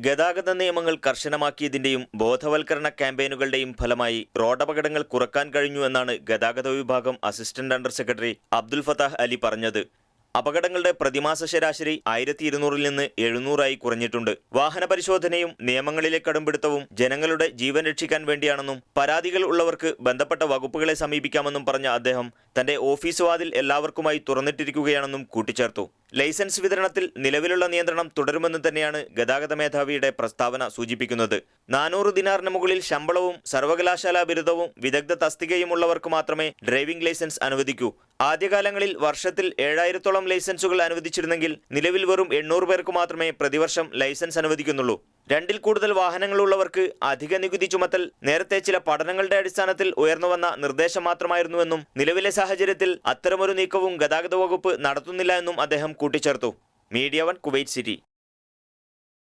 ഗതാഗത നിയമങ്ങൾ കർശനമാക്കിയതിന്റെയും ബോധവൽക്കരണ ക്യാമ്പയിനുകളുടെയും ഫലമായി റോഡപകടങ്ങൾ കുറക്കാൻ കഴിഞ്ഞു എന്നാണ് ഗതാഗത വിഭാഗം assistant under secretary Abdul Fattah Ali പറഞ്ഞത്. അപകടങ്ങളുടെ പ്രതിമാസ ശരാശരി 1200-ൽ നിന്ന് 700-ആയി കുറഞ്ഞിട്ടുണ്ട്. വാഹന പരിശോധനയും നിയമങ്ങളിലെ കടുംപിടുത്തവും ജനങ്ങളുടെ ജീവൻ രക്ഷിക്കാൻ വേണ്ടിയാണെന്നും പരാതികൾ ഉള്ളവർക്ക് ബന്ധപ്പെട്ട വകുപ്പുകളെ സമീപിക്കാമെന്നും പറഞ്ഞ അദ്ദേഹം തന്റെ ഓഫീസ് വാതിൽ എല്ലാവർക്കുമായി തുറന്നിട്ടിരിക്കുകയാണെന്നും കൂട്ടിച്ചേർത്തു. ലൈസൻസ് വിതരണത്തിൽ നിലവിലുള്ള നിയന്ത്രണം തുടരുമെന്ന് തന്നെയാണ് ഗതാഗത മേധാവിയുടെ പ്രസ്താവന സൂചിപ്പിക്കുന്നത്. 400 ദിനാറിന് മുകളിൽ ശമ്പളവും സർവകലാശാലാ ബിരുദവും വിദഗ്ധ തസ്തികയുമുള്ളവർക്ക് മാത്രമേ ഡ്രൈവിംഗ് ലൈസൻസ് അനുവദിക്കൂ. ആദ്യകാലങ്ങളിൽ വർഷത്തിൽ 7000-ഓളം ലൈസൻസുകൾ അനുവദിച്ചിരുന്നെങ്കിൽ നിലവിൽ വെറും 800 പേർക്ക് മാത്രമേ പ്രതിവർഷം ലൈസൻസ് അനുവദിക്കുന്നുള്ളൂ. 2-ൽ കൂടുതൽ വാഹനങ്ങളുള്ളവർക്ക് അധിക നികുതി ചുമത്തൽ നേരത്തെ ചില പഠനങ്ങളുടെ അടിസ്ഥാനത്തിൽ ഉയർന്നുവന്ന നിർദ്ദേശം മാത്രമായിരുന്നുവെന്നും നിലവിലെ സാഹചര്യത്തിൽ അത്തരമൊരു നീക്കവും ഗതാഗത വകുപ്പ് നടത്തുന്നില്ല എന്നും അദ്ദേഹം കൂട്ടിച്ചേർത്തു. Media 1 Kuwait city.